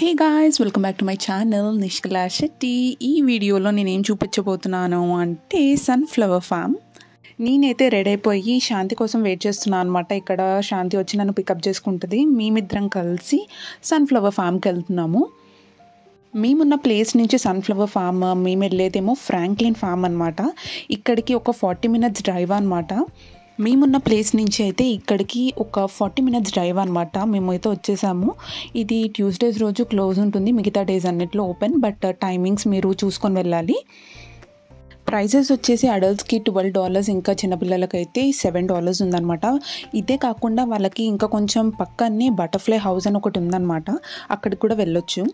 Hey guys, welcome back to my channel Nishkala Shetty. ఈ వీడియోలో నేనేం చూపించబోతున్నాను అంటే సన్ఫ్లవర్ ఫామ్. నేనైతే రెడీ అయిపోయి శాంతి కోసం వెయిట్ చేస్తున్నాను అనమాట. ఇక్కడ శాంతి వచ్చి నన్ను పికప్ చేసుకుంటుంది. మేమిద్దరం కలిసి సన్ఫ్లవర్ ఫామ్కి వెళ్తున్నాము. మేమున్న ప్లేస్ నుంచి సన్ఫ్లవర్ ఫామ్ మేము వెళ్ళేదేమో ఫ్రాంక్లిన్ ఫామ్ అనమాట. ఇక్కడికి ఒక 40 minutes డ్రైవ్ అనమాట. మేమున్న ప్లేస్ నుంచి అయితే ఇక్కడికి ఒక 40 minutes డ్రైవ్ అనమాట. మేమైతే వచ్చేసాము. ఇది ట్యూస్డేస్ రోజు క్లోజ్ ఉంటుంది, మిగతా డేస్ అన్నిట్లో ఓపెన్. బట్ టైమింగ్స్ మీరు చూసుకొని వెళ్ళాలి. ప్రైజెస్ వచ్చేసి అడల్ట్స్కి $12, ఇంకా చిన్నపిల్లలకైతే $7 ఉందన్నమాట. ఇదే కాకుండా వాళ్ళకి ఇంకా కొంచెం పక్కనే బటర్ఫ్లై హౌస్ అని ఒకటి ఉందన్నమాట. అక్కడికి కూడా వెళ్ళొచ్చు.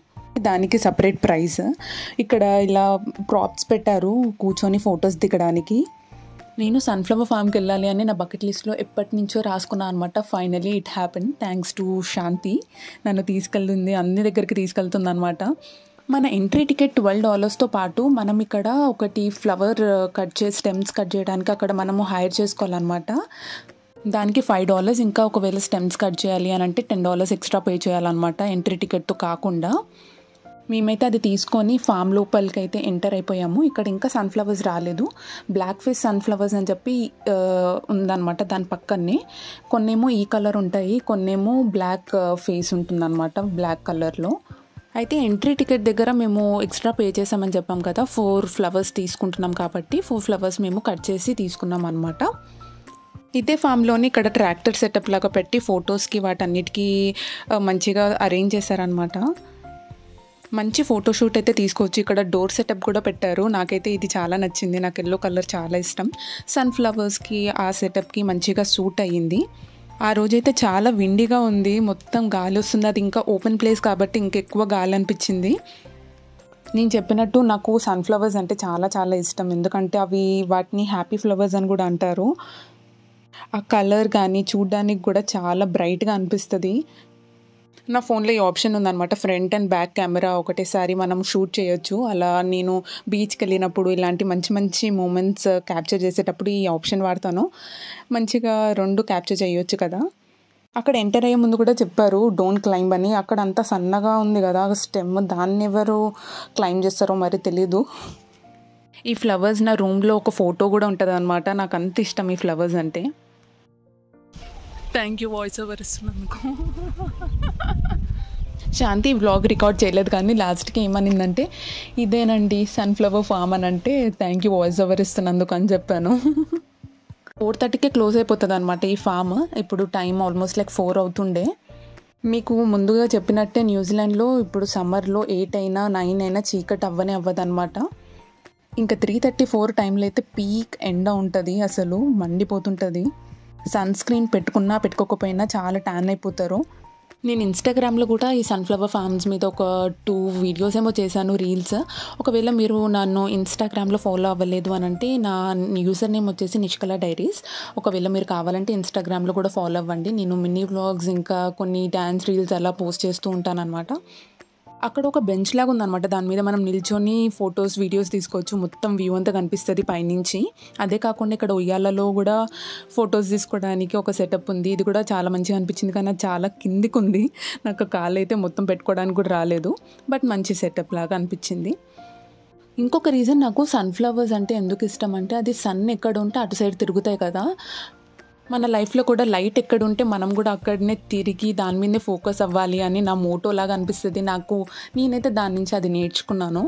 దానికి సపరేట్ ప్రైస్. ఇక్కడ ఇలా ప్రాప్స్ పెట్టారు కూర్చొని ఫొటోస్ దిగడానికి. నేను సన్ఫ్లవర్ ఫామ్కి వెళ్ళాలి అని నా బకెట్ లిస్ట్లో ఎప్పటి నుంచో రాసుకున్నాను అనమాట. Finally it happen thanks to Shanti. నన్ను తీసుకెళ్తుంది, అన్ని దగ్గరికి తీసుకెళ్తుంది అనమాట. మన ఎంట్రీ టికెట్ $12తో పాటు మనం ఇక్కడ ఒకటి ఫ్లవర్ కట్ చేసి స్టెమ్స్ కట్ చేయడానికి అక్కడ మనము హైర్ చేసుకోవాలన్నమాట. దానికి $5. ఇంకా ఒకవేళ స్టెమ్స్ కట్ చేయాలి అని అంటే $10 ఎక్స్ట్రా పే చేయాలన్నమాట, ఎంట్రీ టికెట్తో కాకుండా. మేమైతే అది తీసుకొని ఫామ్ లోపలికి అయితే ఎంటర్ అయిపోయాము. ఇక్కడ ఇంకా సన్ఫ్లవర్స్ రాలేదు. బ్లాక్ ఫేస్ సన్ఫ్లవర్స్ అని చెప్పి ఉందన్నమాట. దాని పక్కనే కొన్నేమో ఈ కలర్ ఉంటాయి, కొన్నేమో బ్లాక్ ఫేస్ ఉంటుందన్నమాట, బ్లాక్ కలర్లో. అయితే ఎంట్రీ టికెట్ దగ్గర మేము ఎక్స్ట్రా పే చేసామని చెప్పాం కదా. 4 ఫ్లవర్స్ తీసుకుంటున్నాం కాబట్టి 4 ఫ్లవర్స్ మేము కట్ చేసి తీసుకున్నాం అనమాట. ఇదే ఫామ్లోని ఇక్కడ ట్రాక్టర్ సెటప్ లాగా పెట్టి ఫొటోస్కి వాటన్నిటికీ మంచిగా అరేంజ్ చేశారనమాట. మంచి ఫోటోషూట్ అయితే తీసుకోవచ్చు. ఇక్కడ డోర్ సెటప్ కూడా పెట్టారు. నాకైతే ఇది చాలా నచ్చింది. నాకు ఎల్లో కలర్ చాలా ఇష్టం. సన్ఫ్లవర్స్కి ఆ సెటప్కి మంచిగా సూట్ అయ్యింది. ఆ రోజైతే చాలా విండిగా ఉంది, మొత్తం గాలి వస్తుంది. అది ఇంకా ఓపెన్ ప్లేస్ కాబట్టి ఇంకెక్కువ గాలి అనిపించింది. నేను చెప్పినట్టు నాకు సన్ఫ్లవర్స్ అంటే చాలా చాలా ఇష్టం. ఎందుకంటే అవి వాటిని హ్యాపీ ఫ్లవర్స్ అని కూడా అంటారు. ఆ కలర్ కానీ చూడ్డానికి కూడా చాలా బ్రైట్గా అనిపిస్తుంది. నా ఫోన్లో ఈ ఆప్షన్ ఉందన్నమాట, ఫ్రంట్ అండ్ బ్యాక్ కెమెరా ఒకటేసారి మనం షూట్ చేయొచ్చు. అలా నేను బీచ్కి వెళ్ళినప్పుడు ఇలాంటి మంచి మంచి మూమెంట్స్ క్యాప్చర్ చేసేటప్పుడు ఈ ఆప్షన్ వాడతాను. మంచిగా 2 క్యాప్చర్ చేయొచ్చు కదా. అక్కడ ఎంటర్ అయ్యే ముందు కూడా చెప్పారు డోంట్ క్లైంబ్ అని. అక్కడ అంతా సన్నగా ఉంది కదా స్టెమ్, దాన్ని ఎవరు క్లైంబ్ చేస్తారో మరి తెలీదు. ఈ ఫ్లవర్స్ నా రూమ్లో ఒక ఫోటో కూడా ఉంటుంది అనమాట. నాకు అంత ఇష్టం ఈ ఫ్లవర్స్ అంటే. థ్యాంక్ యూ వాయిస్ ఓవర్ ఇస్తున్నందుకు. శాంతి వ్లాగ్ రికార్డ్ చేయలేదు కానీ లాస్ట్కి ఏమనిందంటే ఇదేనండి సన్ఫ్లవర్ ఫామ్ అని అంటే థ్యాంక్ యూ వాయిస్ ఓవర్ ఇస్తున్నందుకు అని చెప్పాను. 4:30కే క్లోజ్ అయిపోతుంది అనమాట ఈ ఫామ్. ఇప్పుడు టైం ఆల్మోస్ట్ లైక్ 4 అవుతుండే. మీకు ముందుగా చెప్పినట్టే న్యూజిలాండ్లో ఇప్పుడు సమ్మర్లో 8 అయినా 9 అయినా చీకటి అవ్వదన్నమాట. ఇంకా 3:34 టైంలో అయితే పీక్ ఎండ ఉంటుంది, అసలు మండిపోతుంటుంది. సన్ స్క్రీన్ పెట్టుకున్నా పెట్టుకోకపోయినా చాలా ట్యాన్ అయిపోతారు. నేను ఇన్స్టాగ్రామ్లో కూడా ఈ సన్ఫ్లవర్ ఫార్మ్స్ మీద ఒక 2 వీడియోస్ ఏమో చేశాను, రీల్స్. ఒకవేళ మీరు నన్ను ఇన్స్టాగ్రామ్లో ఫాలో అవ్వలేదు అని అంటే నా యూజర్ నేమ్ వచ్చేసి నిష్కలా డైరీస్. ఒకవేళ మీరు కావాలంటే ఇన్స్టాగ్రామ్లో కూడా ఫాలో అవ్వండి. నేను మినీ వ్లాగ్స్ ఇంకా కొన్ని డ్యాన్స్ రీల్స్ అలా పోస్ట్ చేస్తూ ఉంటాను అనమాట. అక్కడ ఒక బెంచ్ లాగా ఉందన్నమాట. దాని మీద మనం నిల్చొని ఫొటోస్ వీడియోస్ తీసుకోవచ్చు. మొత్తం వ్యూ అంతా కనిపిస్తుంది పైనుంచి. అదే కాకుండా ఇక్కడ ఉయ్యాలలో కూడా ఫొటోస్ తీసుకోవడానికి ఒక సెటప్ ఉంది. ఇది కూడా చాలా మంచిగా అనిపించింది, కానీ అది చాలా కిందికి ఉంది. నాకు కాళ్ళు అయితే మొత్తం పెట్టుకోవడానికి కూడా రాలేదు. బట్ మంచి సెటప్ లాగా అనిపించింది. ఇంకొక రీజన్ నాకు సన్ఫ్లవర్స్ అంటే ఎందుకు ఇష్టం అంటే అది సన్ ఎక్కడ ఉంటే అటు సైడ్ తిరుగుతాయి కదా. మన లైఫ్లో కూడా లైట్ ఎక్కడ ఉంటే మనం కూడా అక్కడనే తిరిగి దాని మీదే ఫోకస్ అవ్వాలి అని నా మోటో లాగా అనిపిస్తుంది నాకు. నేనైతే దాని నుంచి అది నేర్చుకున్నాను.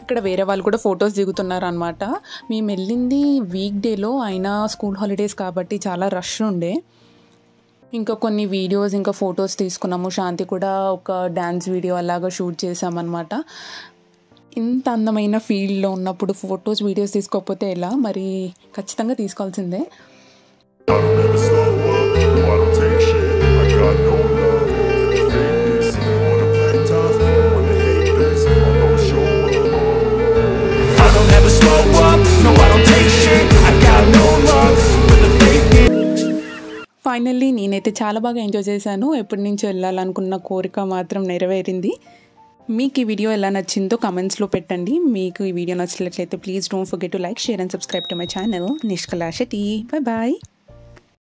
ఇక్కడ వేరే వాళ్ళు కూడా ఫొటోస్ దిగుతున్నారు అనమాట. మేము వెళ్ళింది వీక్ డేలో, అయినా స్కూల్ హాలిడేస్ కాబట్టి చాలా రష్ ఉండే. ఇంకా కొన్ని వీడియోస్ ఇంకా ఫొటోస్ తీసుకున్నాము. శాంతి కూడా ఒక డ్యాన్స్ వీడియో అలాగా షూట్ చేసామన్నమాట. ఇంత అందమైన ఫీల్డ్లో ఉన్నప్పుడు ఫొటోస్ వీడియోస్ తీసుకోకపోతే ఎలా, మరి ఖచ్చితంగా తీసుకోవాల్సిందే. No, I don't take shit, I got no love. Finally నేనైతే చాలా బాగా ఎంజాయ్ చేశాను. ఎప్పటి నుంచో వెళ్ళాలనుకున్న కోరిక మాత్రం నెరవేరింది. మీకు ఈ వీడియో ఎలా నచ్చిందో కామెంట్స్లో పెట్టండి. మీకు ఈ వీడియో నచ్చినట్లయితే please don't forget to like, share and subscribe to my channel Nishkala టీ. Bye bye.